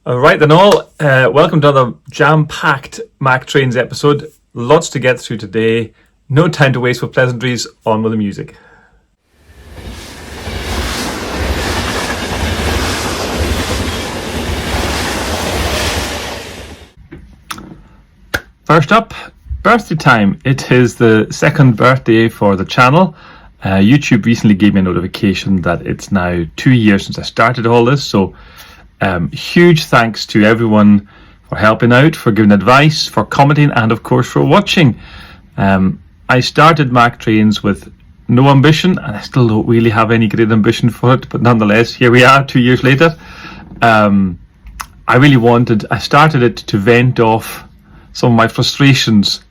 Right then all, welcome to another jam-packed MacTrains episode. Lots to get through today. No time to waste for pleasantries. On with the music. First up, birthday time. It is the second birthday for the channel. YouTube recently gave me a notification that it's now 2 years since I started all this, so huge thanks to everyone for helping out, for giving advice, for commenting, and of course for watching. I started MacTrains with no ambition, and I still don't really have any great ambition for it, but nonetheless, here we are 2 years later. I started it to vent off some of my frustrations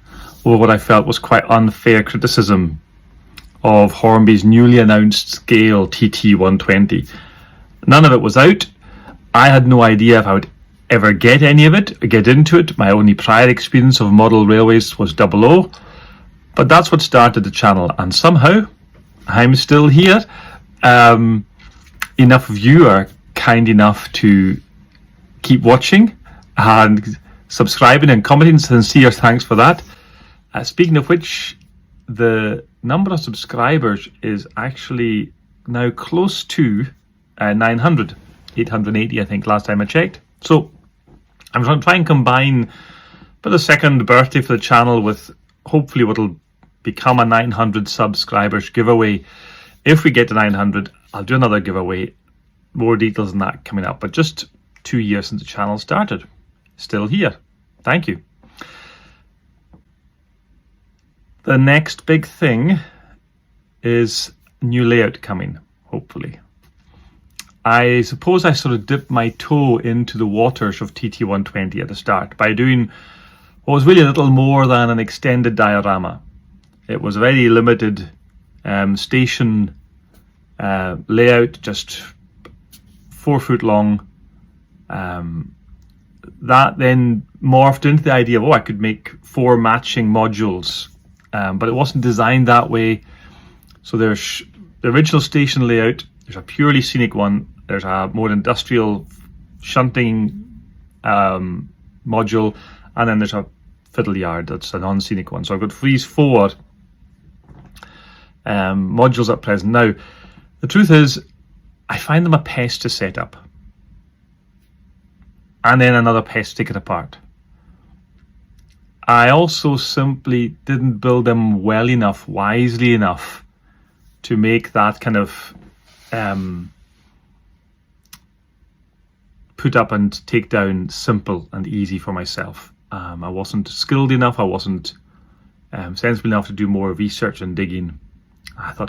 over what I felt was quite unfair criticism of Hornby's newly announced scale TT120. None of it was out. I had no idea if I would ever get any of it, get into it. My only prior experience of model railways was 00. But that's what started the channel, and somehow I'm still here. Enough of you are kind enough to keep watching and subscribing and commenting. Sincere thanks for that. Speaking of which, the number of subscribers is actually now close to 900. 880 I think last time I checked. So I'm going to try and combine for the second birthday for the channel with hopefully what'll become a 900 subscribers giveaway. If we get to 900, I'll do another giveaway. More details on that coming up, but just 2 years since the channel started. Still here. Thank you. The next big thing is new layout coming, hopefully. I suppose I sort of dipped my toe into the waters of TT120 at the start by doing what was really a little more than an extended diorama. It was a very limited station layout, just 4 foot long. That then morphed into the idea of, I could make 4 matching modules, but it wasn't designed that way. So there's the original station layout, there's a purely scenic one, there's a more industrial shunting module, and then there's a fiddle yard, that's a non-scenic one. So I've got these 4 modules at present. Now, the truth is, I find them a pest to set up. And then another pest to take it apart. I also simply didn't build them well enough, wisely enough, to make that kind of put up and take down simple and easy for myself. I wasn't skilled enough, I wasn't sensible enough to do more research and digging. I thought,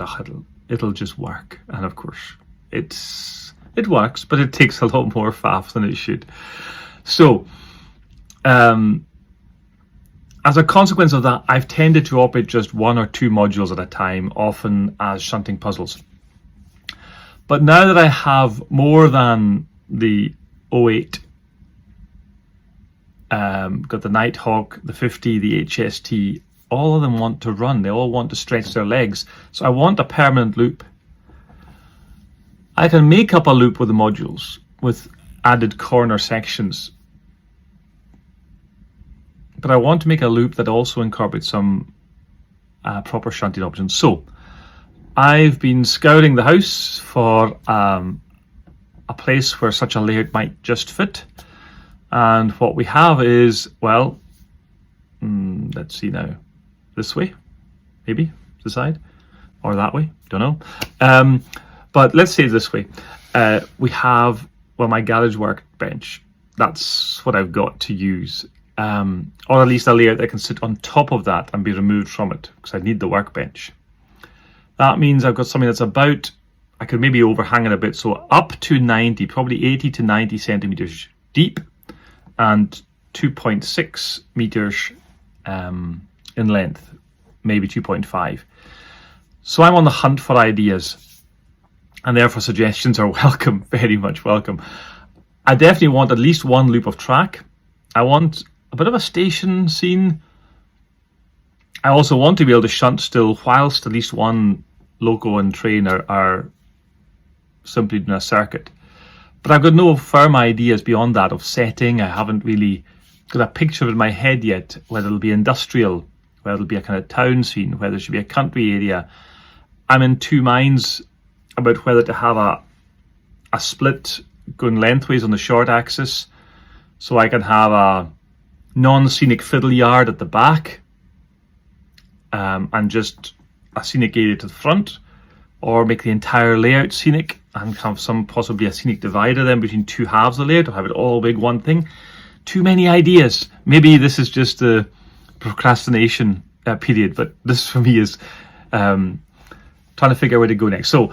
it'll just work. And of course, it works, but it takes a lot more faff than it should. So, as a consequence of that, I've tended to operate just 1 or 2 modules at a time, often as shunting puzzles. But now that I have more than the 08, got the Nighthawk, the 50, the HST, all of them want to run. They all want to stretch their legs. So I want a permanent loop. I can make up a loop with the modules with added corner sections, but I want to make a loop that also incorporates some proper shunting options. So I've been scouring the house for a place where such a layout might just fit, and what we have is, well, let's see now, this way, maybe the side, or that way, don't know. But let's say this way. We have, well, my garage workbench. That's what I've got to use. Or at least a layout that can sit on top of that and be removed from it, because I need the workbench. That means I've got something that's about, I could maybe overhang it a bit, so up to 90, probably 80 to 90 centimeters deep, and 2.6 meters in length, maybe 2.5. So I'm on the hunt for ideas. And therefore suggestions are welcome, very much welcome. I definitely want at least 1 loop of track. I want a bit of a station scene. I also want to be able to shunt still whilst at least 1 loco and train are simply doing a circuit. But I've got no firm ideas beyond that of setting. I haven't really got a picture in my head yet, whether it'll be industrial, whether it'll be a kind of town scene, whether it should be a country area. I'm in two minds about whether to have a split going lengthways on the short axis, so I can have a non-scenic fiddle yard at the back, and just a scenic area to the front, or make the entire layout scenic and have possibly a scenic divider then between two halves of the layout, or have it all big one thing. Too many ideas. Maybe this is just the procrastination period, but this for me is trying to figure out where to go next. So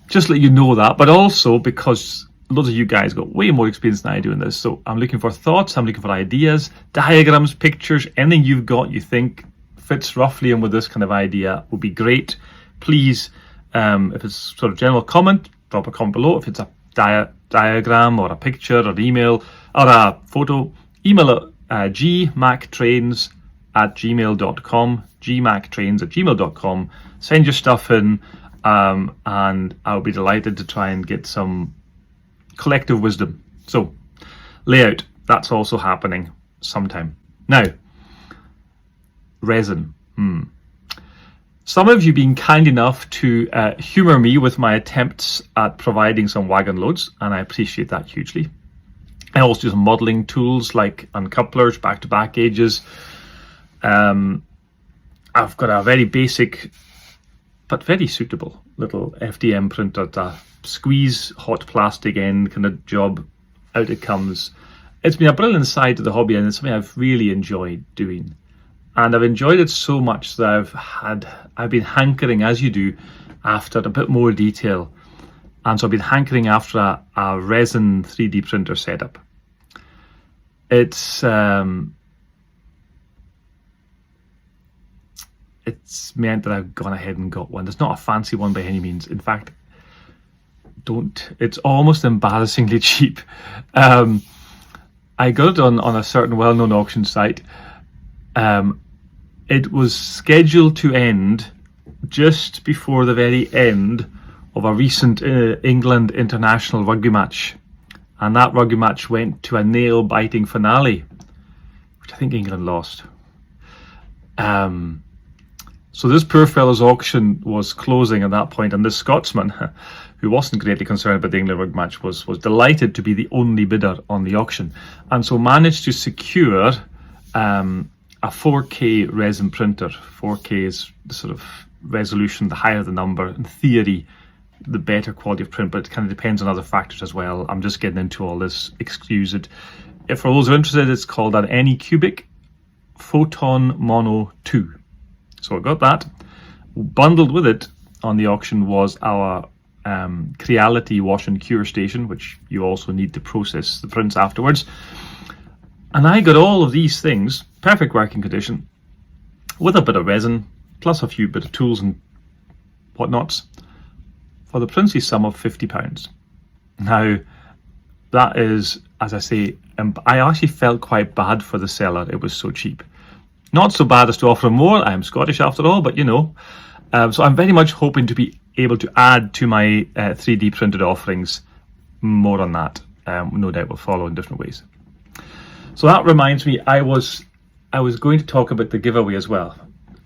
just let you know that, but also because loads of you guys got way more experience than I do in this, so I'm looking for thoughts, I'm looking for ideas, diagrams, pictures, anything you've got you think fits roughly in with this kind of idea would be great. Please, if it's sort of general comment, drop a comment below. If it's a diagram or a picture or email or a photo, email it gmactrains@gmail.com, gmactrains@gmail.com. Send your stuff in, and I'll be delighted to try and get some collective wisdom. So, layout, that's also happening sometime. Now, resin. Some of you been kind enough to humour me with my attempts at providing some wagon loads, and I appreciate that hugely. I also do some modelling tools like uncouplers, back-to-back gauges. I've got a very basic but very suitable little FDM printer, a squeeze hot plastic end kind of job. Out it comes. It's been a brilliant side to the hobby, and it's something I've really enjoyed doing. And I've enjoyed it so much that I've been hankering, as you do, after a bit more detail. And so I've been hankering after a resin 3D printer setup. It's meant that I've gone ahead and got one. It's not a fancy one by any means. In fact, it's almost embarrassingly cheap. I got it on a certain well-known auction site. It was scheduled to end just before the very end of a recent England international rugby match. And that rugby match went to a nail-biting finale, which I think England lost. So this poor fellow's auction was closing at that point, and this Scotsman, who wasn't greatly concerned about the England rugby match, was delighted to be the only bidder on the auction, and so managed to secure a 4K resin printer. 4K is the sort of resolution, the higher the number, in theory, the better quality of print, but it kind of depends on other factors as well. I'm just getting into all this, excuse it. If for those who are interested, it's called an Anycubic Photon Mono 2. So I got that. Bundled with it on the auction was our Creality wash and cure station, which you also need to process the prints afterwards. And I got all of these things, perfect working condition, with a bit of resin, plus a few bit of tools and whatnots, for the princely sum of £50. Now, that is, as I say, I actually felt quite bad for the seller. It was so cheap. Not so bad as to offer more. I am Scottish after all, but you know. So I'm very much hoping to be able to add to my 3D printed offerings. More on that, no doubt, will follow in different ways. So that reminds me, I was going to talk about the giveaway as well.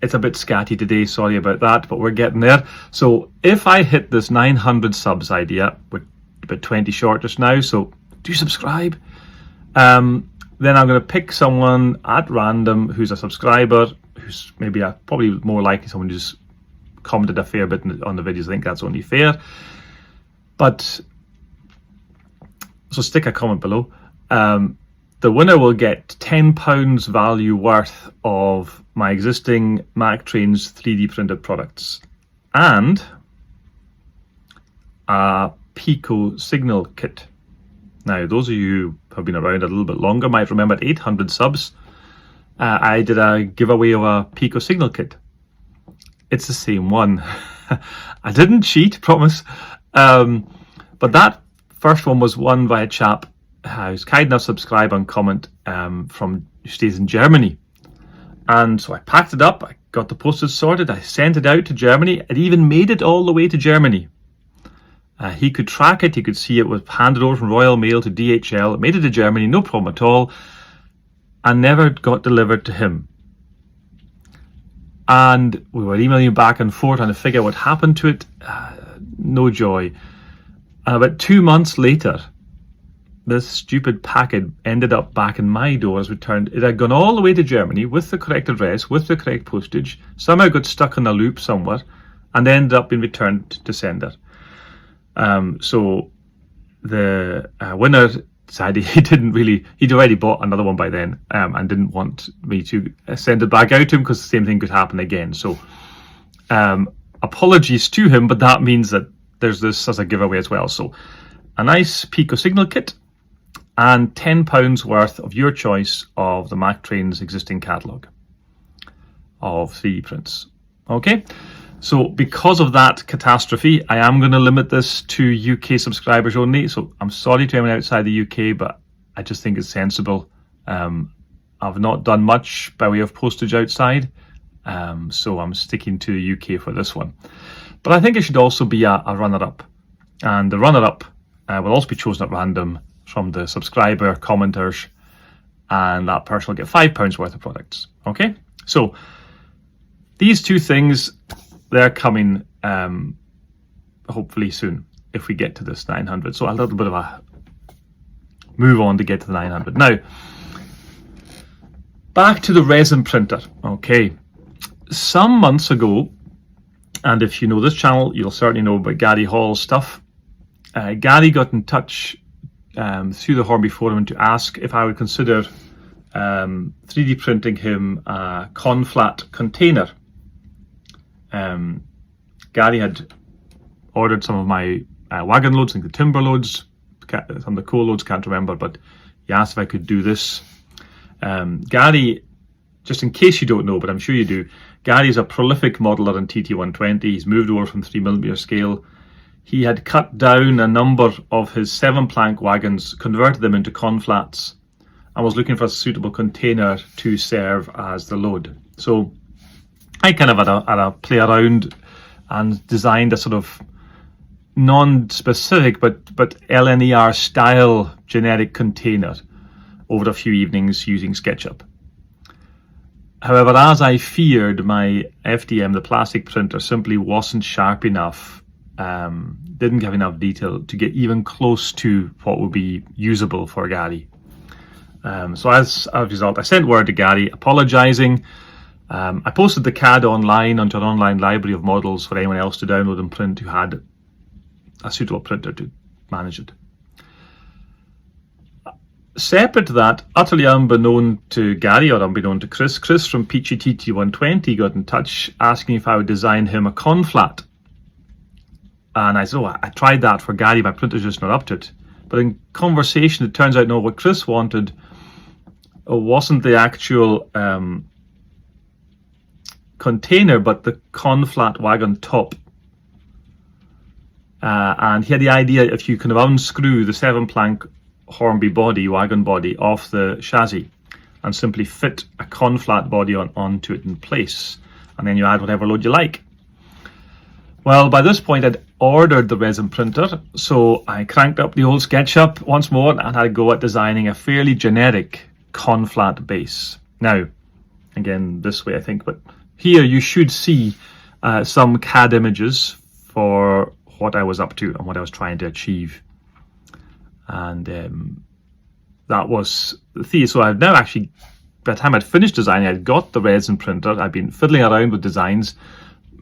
It's a bit scatty today, sorry about that, but we're getting there. So if I hit this 900 subs idea, we're about 20 short just now, so do subscribe. Then I'm going to pick someone at random who's a subscriber, who's maybe probably more likely someone who's commented a fair bit on the videos. I think that's only fair. But, so stick a comment below. The winner will get £10 value worth of my existing MacTrains 3D printed products and a Pico signal kit. Now, those of you who have been around a little bit longer might remember at 800 subs, I did a giveaway of a Pico signal kit. It's the same one. I didn't cheat, promise. But that first one was won by a chap who's kind enough to subscribe and comment who stays in Germany. And so I packed it up, I got the postage sorted, I sent it out to Germany. It even made it all the way to Germany. He could track it, he could see it was handed over from Royal Mail to DHL, it made it to Germany, no problem at all, and never got delivered to him. And we were emailing back and forth trying to figure out what happened to it. No joy. And about 2 months later, this stupid packet ended up back in my door as returned. It had gone all the way to Germany with the correct address, with the correct postage, somehow got stuck in a loop somewhere, and ended up being returned to sender. So the winner decided he'd already bought another one by then, and didn't want me to send it back out to him because the same thing could happen again. So apologies to him, but that means that there's this as a giveaway as well. So a nice Pico signal kit and £10 worth of your choice of the MacTrains existing catalogue of 3D prints. Okay. So because of that catastrophe, I am going to limit this to UK subscribers only. So I'm sorry to anyone outside the UK, but I just think it's sensible. I've not done much by way of postage outside, so I'm sticking to the UK for this one. But I think it should also be a runner-up. And the runner-up will also be chosen at random from the subscriber commenters, and that person will get £5 worth of products. Okay, so these two things, they're coming hopefully soon if we get to this 900. So a little bit of a move on to get to the 900. Now, back to the resin printer. Okay, some months ago, and if you know this channel, you'll certainly know about Gary Hall's stuff. Gary got in touch through the Hornby forum to ask if I would consider 3D printing him a conflat container. Gary had ordered some of my wagon loads, like the timber loads, some of the coal loads, can't remember, but he asked if I could do this. Gary, just in case you don't know, but I'm sure you do, Gary's a prolific modeler in TT120. He's moved over from 3mm scale. He had cut down a number of his 7-plank wagons, converted them into conflats, and was looking for a suitable container to serve as the load. So I kind of had a play around and designed a sort of non-specific but LNER style generic container over a few evenings using SketchUp. However, as I feared, my FDM, the plastic printer, simply wasn't sharp enough, didn't have enough detail to get even close to what would be usable for Gary. So as a result, I sent word to Gary apologising. I posted the CAD online onto an online library of models for anyone else to download and print who had a suitable printer to manage it. Separate to that, utterly unbeknown to Gary or unbeknown to Chris from Peachy TT120 got in touch asking if I would design him a conflat. And I said, oh, I tried that for Gary, my printer's just not up to it. But in conversation, it turns out, no, what Chris wanted wasn't the actual container, but the conflat wagon top. And he had the idea if you kind of unscrew the 7-plank Hornby body, wagon body, off the chassis and simply fit a conflat body onto it in place, and then you add whatever load you like. Well, by this point I'd ordered the resin printer, so I cranked up the old SketchUp once more and had a go at designing a fairly generic conflat base. Now, again, this way I think, but here you should see some CAD images for what I was up to and what I was trying to achieve. And that was the thing. So I've now actually, by the time I'd finished designing, I'd got the resin printer. I'd been fiddling around with designs,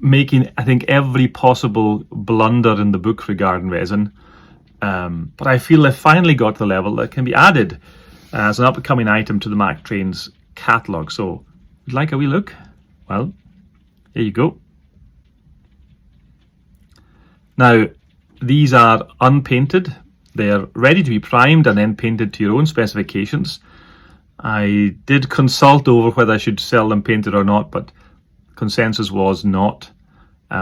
making, I think, every possible blunder in the book regarding resin. But I feel I finally got to the level that can be added as an up-and-coming item to the MacTrains catalogue. So, would you like a wee look? Well, here you go. Now, these are unpainted. They're ready to be primed and then painted to your own specifications. I did consult over whether I should sell them painted or not, but consensus was not,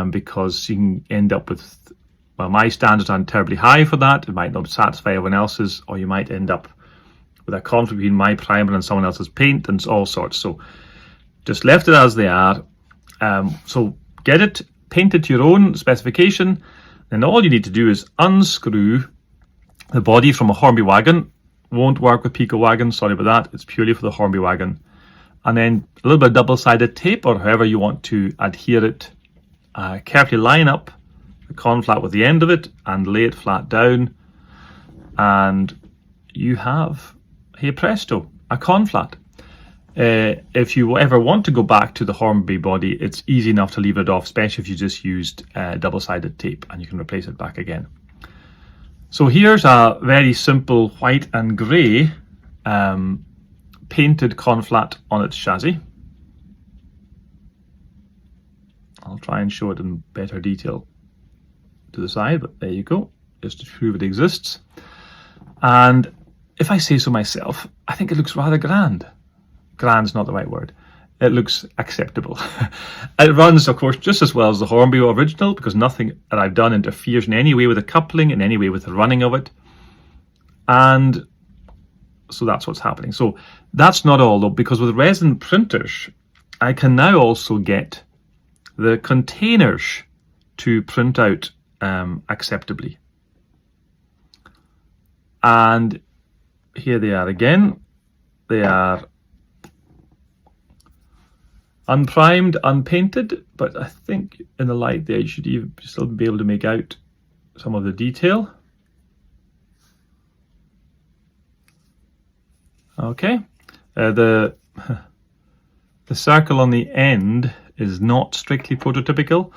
because you can end up with, well, my standards aren't terribly high for that. It might not satisfy everyone else's, or you might end up with a conflict between my primer and someone else's paint and all sorts. So just left it as they are. So get it painted to your own specification, Then all you need to do is unscrew the body from a Hornby wagon. Won't work with Pico wagons, sorry about that. It's purely for the Hornby wagon. And then a little bit of double-sided tape, or however you want to adhere it. Carefully line up the conflat with the end of it and lay it flat down. And you have, hey presto, a conflat. If you ever want to go back to the Hornby body, it's easy enough to leave it off, especially if you just used double-sided tape, and you can replace it back again. So here's a very simple white and grey painted conflat on its chassis. I'll try and show it in better detail to the side, but there you go, just to prove it exists. And if I say so myself, I think it looks rather grand. Grand's not the right word. It looks acceptable. It runs, of course, just as well as the Hornby original, because nothing that I've done interferes in any way with the coupling, in any way with the running of it. And so that's what's happening. So that's not all, though, because with resin printers, I can now also get the containers to print out acceptably. And here they are again. They are unprimed, unpainted, but I think in the light there you should even still be able to make out some of the detail. Okay, the circle on the end is not strictly prototypical,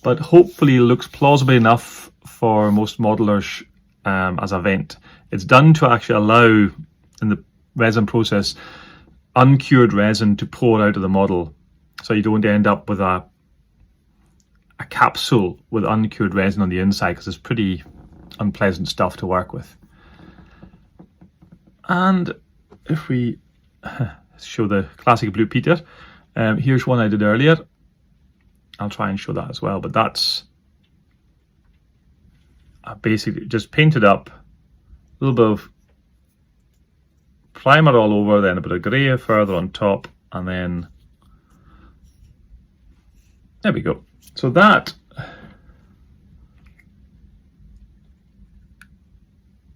but hopefully looks plausible enough for most modelers as a vent. It's done to actually allow, in the resin process, uncured resin to pour out of the model, so you don't end up with a capsule with uncured resin on the inside, because it's pretty unpleasant stuff to work with. And if we show the classic Blue Peter, here's one I did earlier. I'll try and show that as well, but that's basically just painted up, a little bit of primer all over, then a bit of grey further on top, and then there we go. So that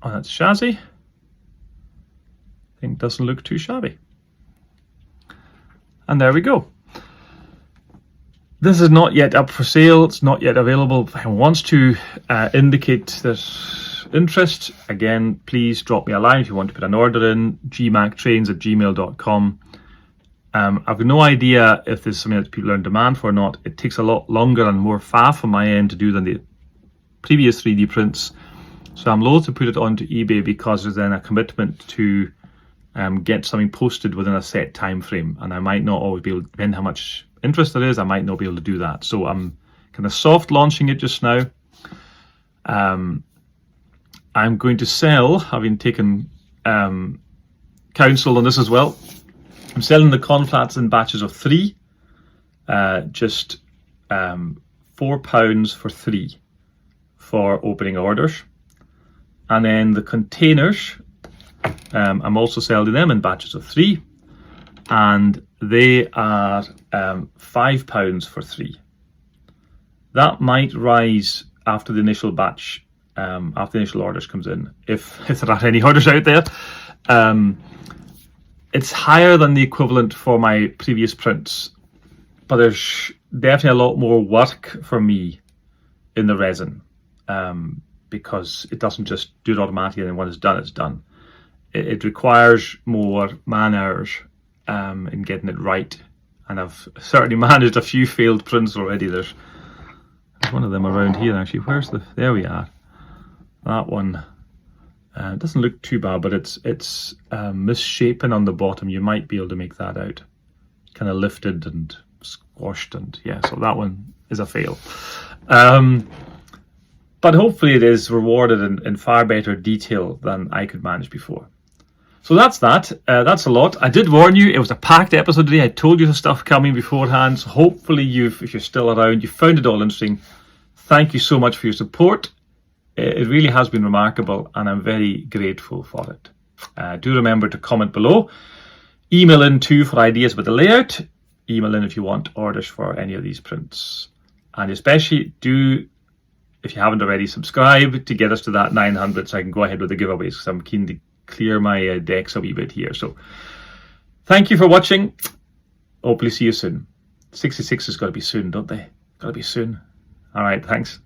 on its chassis, I think doesn't look too shabby. And there we go. This is not yet up for sale. It's not yet available. If anyone wants to indicate there's interest, again, please drop me a line if you want to put an order in, gmactrains@gmail.com. I've no idea if this is something that people are in demand for or not. It takes a lot longer and more faff on my end to do than the previous 3D prints. So I'm loath to put it onto eBay, because there's then a commitment to get something posted within a set time frame, and I might not always be able to, depend how much interest there is, I might not be able to do that. So I'm kind of soft launching it just now. I'm going to sell, having taken counsel on this as well, I'm selling the conflats in batches of 3, just £4 for 3 for opening orders. And then the containers, I'm also selling them in batches of 3, and they are £5 for 3. That might rise after the initial batch, after the initial orders comes in, if there are any orders out there. It's higher than the equivalent for my previous prints, but there's definitely a lot more work for me in the resin, because it doesn't just do it automatically, and when it's done, it's done. It requires more man hours in getting it right, and I've certainly managed a few failed prints already. There's one of them around here actually. Where's the? There we are. That one doesn't look too bad, but it's misshapen on the bottom. You might be able to make that out. Kind of lifted and squashed, and yeah. So that one is a fail. But hopefully it is rewarded in far better detail than I could manage before. So that's that. That's a lot. I did warn you, it was a packed episode today. I told you the stuff coming beforehand. So hopefully if you're still around, you found it all interesting. Thank you so much for your support. It really has been remarkable, and I'm very grateful for it. Do remember to comment below. Email in too for ideas about the layout. Email in if you want orders for any of these prints. And especially do if you haven't already, subscribe to get us to that 900 so I can go ahead with the giveaways, because I'm keen to clear my decks a wee bit here. So thank you for watching. Hopefully see you soon. 66 has got to be soon, don't they? Got to be soon. All right, thanks.